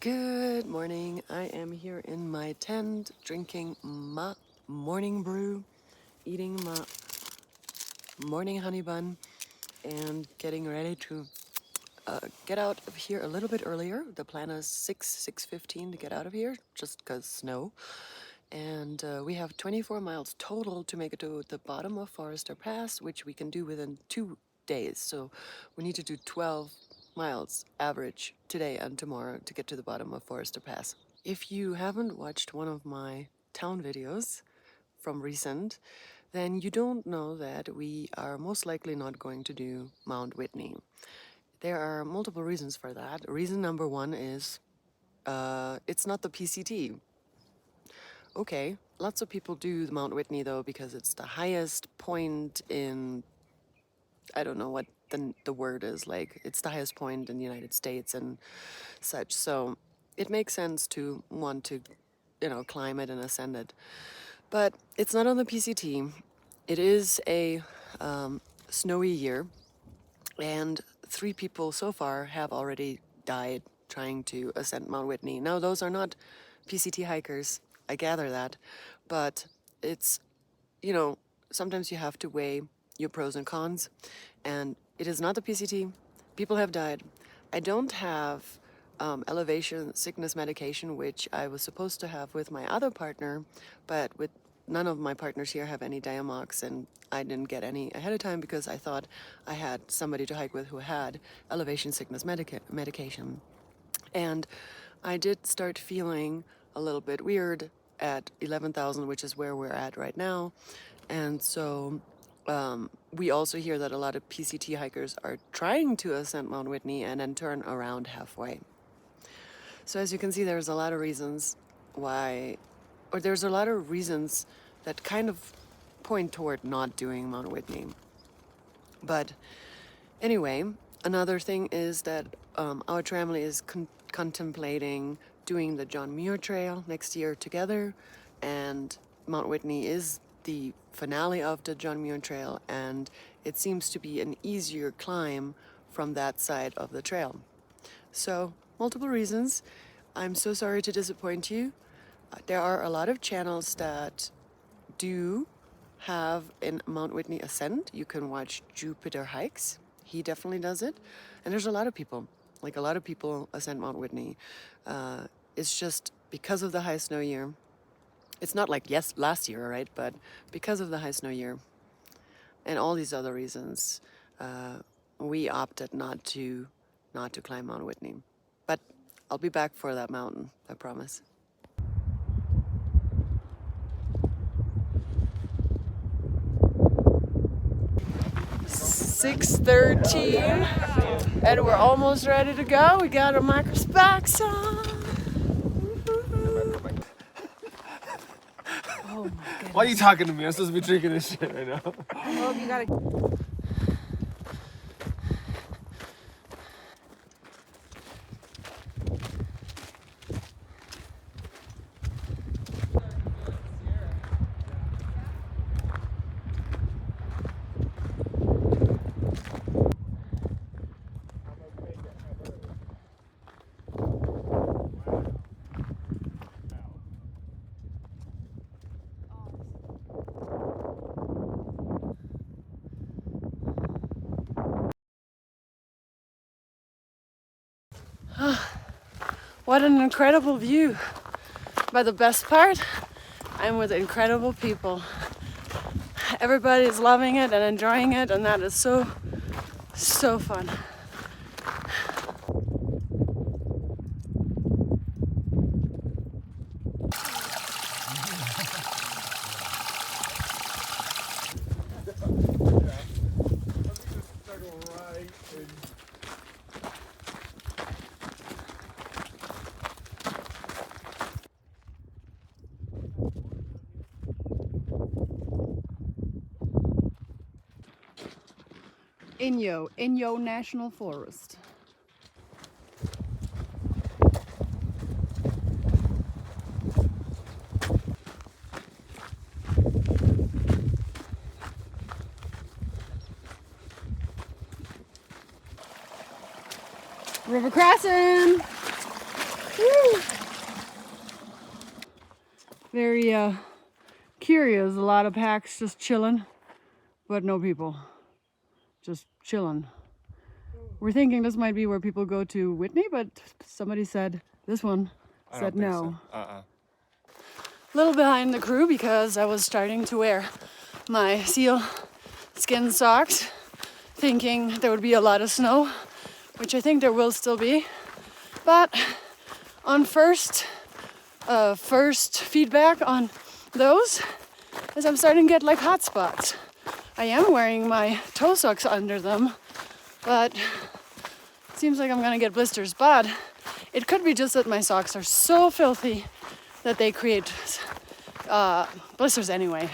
Good morning. I am here in my tent drinking my morning brew, eating my morning honey bun, and getting ready to get out of here a little bit earlier. The plan is 6:15 to get out of here, just 'cause snow. And we have 24 miles total to make it to the bottom of Forester Pass, which we can do within 2 days. So we need to do 12 miles average today and tomorrow to get to the bottom of Forester Pass. If you haven't watched one of my town videos from recent, then you don't know that we are most likely not going to do Mount Whitney. There are multiple reasons for that. Reason number one is it's not the PCT. Okay, lots of people do the Mount Whitney though because it's the highest point in, I don't know what the word is, like it's the highest point in the United States and such. So it makes sense to want to, climb it and ascend it. But it's not on the PCT. It is a snowy year, and 3 people so far have already died trying to ascend Mount Whitney. Now, those are not PCT hikers, I gather that, but it's, sometimes you have to weigh your pros and cons, and it is not the PCT. People have died. I don't have elevation sickness medication, which I was supposed to have with my other partner, but with none of my partners here have any Diamox, and I didn't get any ahead of time because I thought I had somebody to hike with who had elevation sickness medication. And I did start feeling a little bit weird at 11,000, which is where we're at right now. And so we also hear that a lot of PCT hikers are trying to ascend Mount Whitney and then turn around halfway. So as you can see, there's a lot of reasons there's a lot of reasons that kind of point toward not doing Mount Whitney. But anyway, another thing is that our family is contemplating doing the John Muir Trail next year together, and Mount Whitney is the finale of the John Muir Trail, and it seems to be an easier climb from that side of the trail. So, multiple reasons. I'm so sorry to disappoint you. There are a lot of channels that do have a Mount Whitney ascent. You can watch Jupiter Hikes. He definitely does it. And there's a lot of people ascend Mount Whitney. It's just because of the high snow year. It's not like last year, right? But because of the high snow year and all these other reasons, we opted not to climb Mount Whitney. But I'll be back for that mountain, I promise. 6:13, and we're almost ready to go. We got our microspecs on. Oh my goodness. Why are you talking to me? I'm supposed to be drinking this shit right now. Well, you gotta. What an incredible view. But the best part, I'm with incredible people. Everybody's loving it and enjoying it, and that is so, so fun. Inyo National Forest. River Crossin. Very curious. A lot of packs just chilling, but no people. Just chilling. We're thinking this might be where people go to Whitney, but somebody said this one said no. So. Little behind the crew because I was starting to wear my seal skin socks, thinking there would be a lot of snow, which I think there will still be. But on first feedback on those is I'm starting to get like hot spots. I am wearing my toe socks under them, but it seems like I'm gonna get blisters. But it could be just that my socks are so filthy that they create blisters anyway.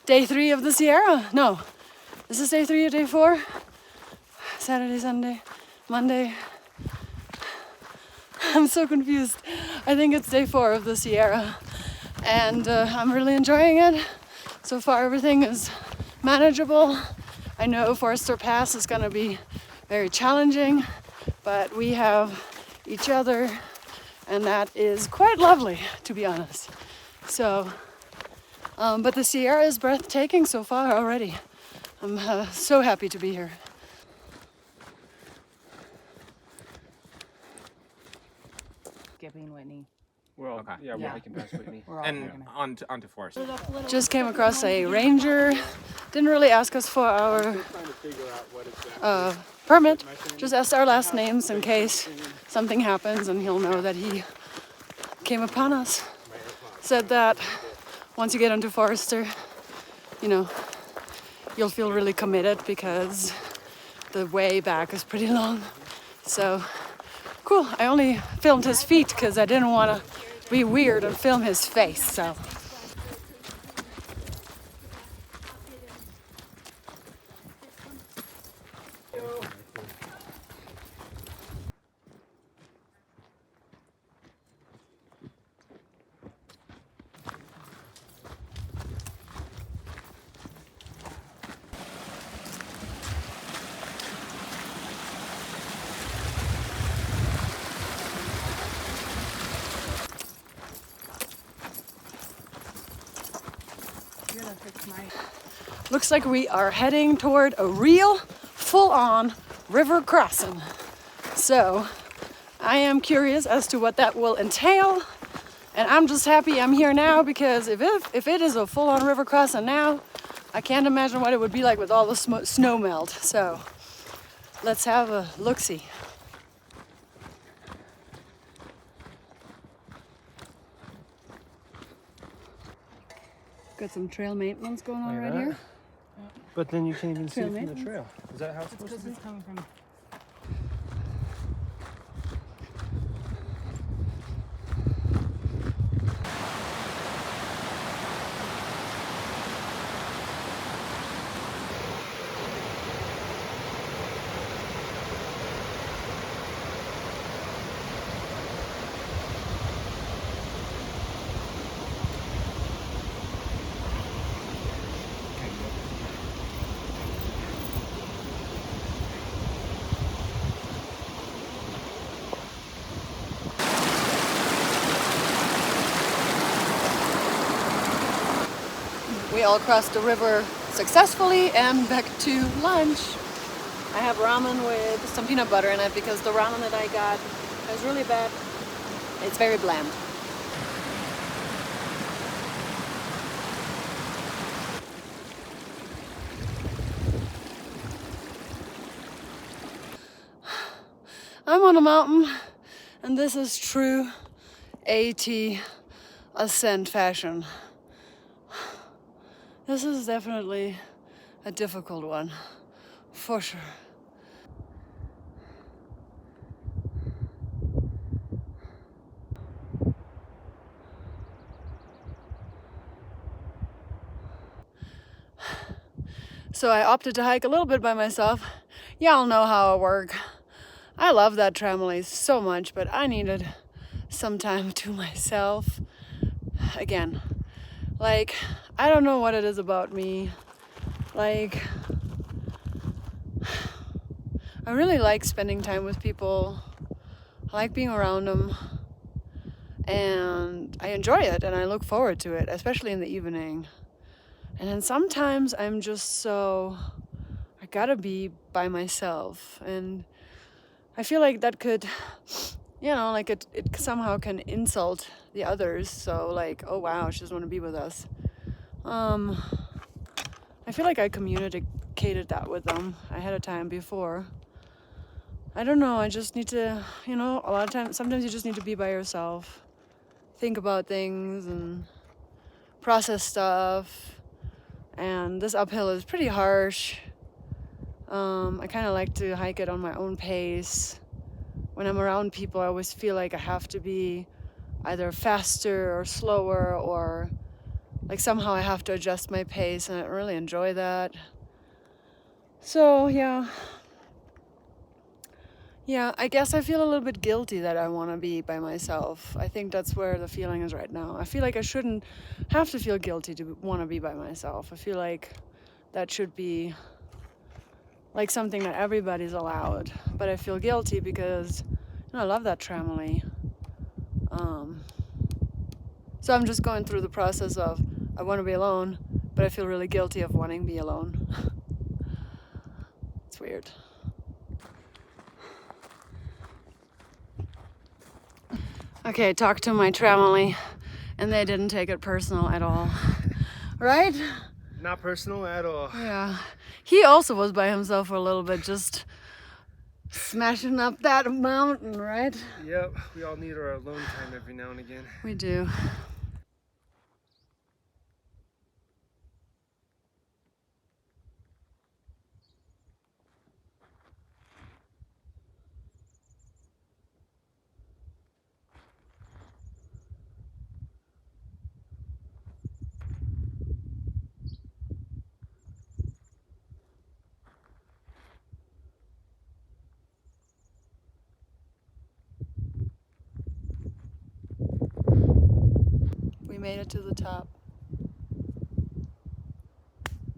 Day 3 of the Sierra. No, is this day 3 or day 4? Saturday, Sunday, Monday. I'm so confused. I think it's day 4 of the Sierra, and I'm really enjoying it. So far, everything is manageable. I know Forester Pass is gonna be very challenging, but we have each other, and that is quite lovely, to be honest. So, but the Sierra is breathtaking so far already. I'm so happy to be here. Skipping Whitney. We're all, Okay. we're hiking past Whitney. We're all And hiking. onto Forest. Just came across a ranger. Didn't really ask us for our permit. Just asked our last names in case something happens, and he'll know that he came upon us. Said that once you get into Forester, you know, you'll feel really committed because the way back is pretty long. So cool. I only filmed his feet because I didn't want to be weird and film his face. So. Looks like we are heading toward a real full-on river crossing. So I am curious as to what that will entail. And I'm just happy I'm here now because if it is a full-on river crossing now, I can't imagine what it would be like with all the snow melt. So let's have a look-see. Got some trail maintenance going on right here. But then you can't even see Trail it from the maintenance? trail. Is that how it's supposed to be? It's coming from. We all crossed the river successfully and back to lunch. I have ramen with some peanut butter in it because the ramen that I got is really bad. It's very bland. I'm on a mountain, and this is true AT ascent fashion. This is definitely a difficult one, for sure. So I opted to hike a little bit by myself. Y'all know how I work. I love that trampoline so much, but I needed some time to myself. Again, like, I don't know what it is about me. Like, I really like spending time with people I like being around them, and I enjoy it, and I look forward to it, especially in the evening. And then sometimes I'm just so, I gotta be by myself, and I feel like that could, you know, like it somehow can insult the others. So like, oh wow, she doesn't want to be with us. I feel like I communicated that with them ahead of time before. I don't know, I just need to, you know, a lot of times, sometimes you just need to be by yourself, think about things and process stuff. And this uphill is pretty harsh. I kind of like to hike it on my own pace. When I'm around people, I always feel like I have to be either faster or slower, or like somehow I have to adjust my pace, and I don't really enjoy that. So yeah, I guess I feel a little bit guilty that I want to be by myself. I think that's where the feeling is right now. I feel like I shouldn't have to feel guilty to want to be by myself. I feel like that should be like something that everybody's allowed. But I feel guilty because, you know, I love that tramily. So I'm just going through the process of, I want to be alone, but I feel really guilty of wanting to be alone. It's weird. Okay, talked to my tramily, and they didn't take it personal at all. Right? Not personal at all. Yeah. He also was by himself for a little bit, just smashing up that mountain, right? Yep, we all need our alone time every now and again. We do. We made it to the top.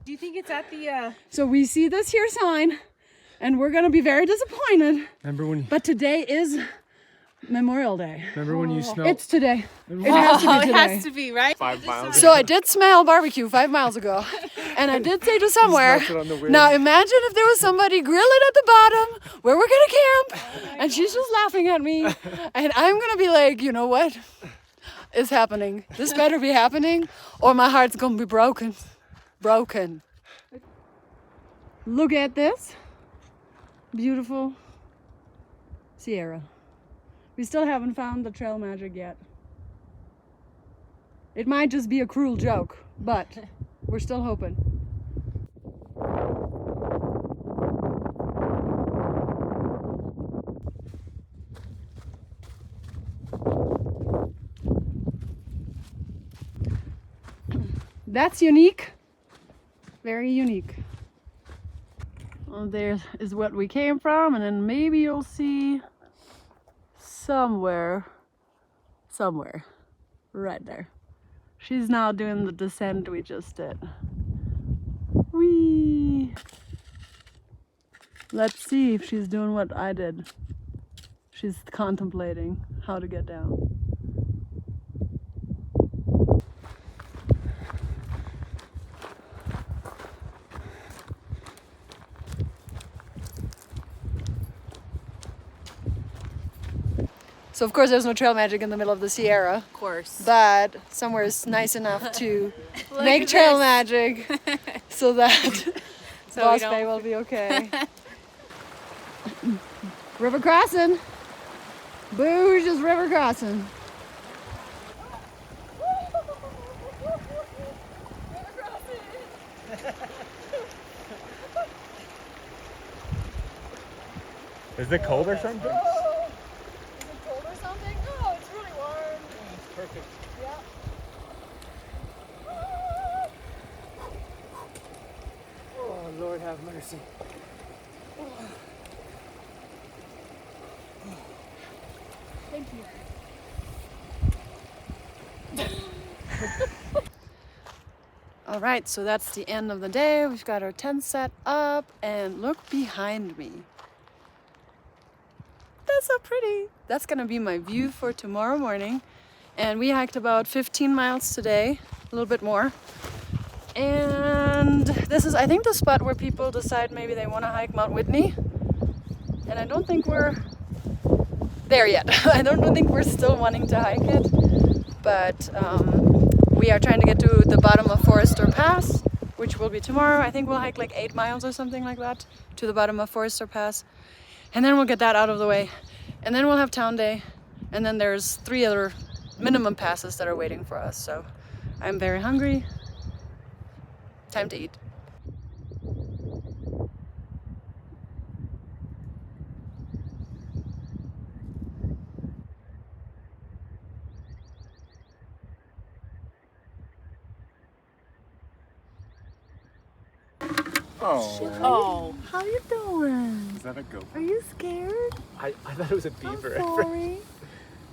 Do you think it's at the So we see this here sign, and we're gonna be very disappointed. Remember when But today is Memorial Day. you smelled It's today. It has to be it today. has to be, right? 5 miles? So I did smell barbecue 5 miles ago, and I did say to somewhere, smelt it on the way. now imagine if there was somebody grilling at the bottom where we're gonna camp, and she's just laughing at me, and I'm gonna be like, you know what is happening? This better be happening, or my heart's gonna be broken. Broken. Look at this beautiful Sierra. We still haven't found the trail magic yet. It might just be a cruel joke, but we're still hoping. That's unique. Very unique. Well, there is what we came from, and then maybe you'll see somewhere, right there. She's now doing the descent we just did. Whee! Let's see if she's doing what I did. She's contemplating how to get down. So of course there's no trail magic in the middle of the Sierra, Of course. but somewhere is nice enough to make at trail this. magic so that So Boss we don't- Bay will be okay. River Crossin. Booge is River Crossin. Is it cold or something? Is it cold or something? No, it's really warm. It's perfect. Yeah. Oh, Lord have mercy. Thank you. All right, so that's the end of the day. We've got our tent set up, and look behind me. The that's so pretty. That's gonna be my view for tomorrow morning. And we hiked about 15 miles today, a little bit more. And this is, I think, the spot where people decide maybe they want to hike Mount Whitney. And I don't think we're there yet. I don't think we're still wanting to hike it. But we are trying to get to the bottom of Forester Pass, which will be tomorrow. I think we'll hike like 8 miles or something like that to the bottom of Forester Pass. And then we'll get that out of the way. And then we'll have town day. And then there's 3 other minimum passes that are waiting for us. So I'm very hungry. Time to eat. Oh. How you doing? Is that a goat? Are you scared? I thought it was a beaver. I'm sorry.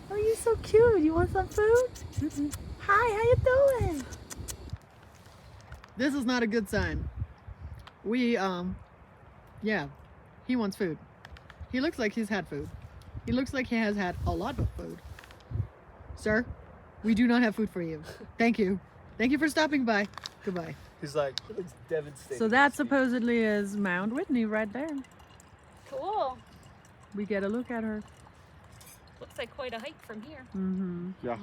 Oh, you're so cute. You want some food? Hi, how you doing? This is not a good sign. Yeah, he wants food. He looks like he's had food. He looks like he has had a lot of food. Sir, we do not have food for you. Thank you. Thank you for stopping by. Goodbye. He's like, it looks devastating. So that supposedly is Mount Whitney right there. Cool. We get a look at her. Looks like quite a hike from here. Mm-hmm. Yeah.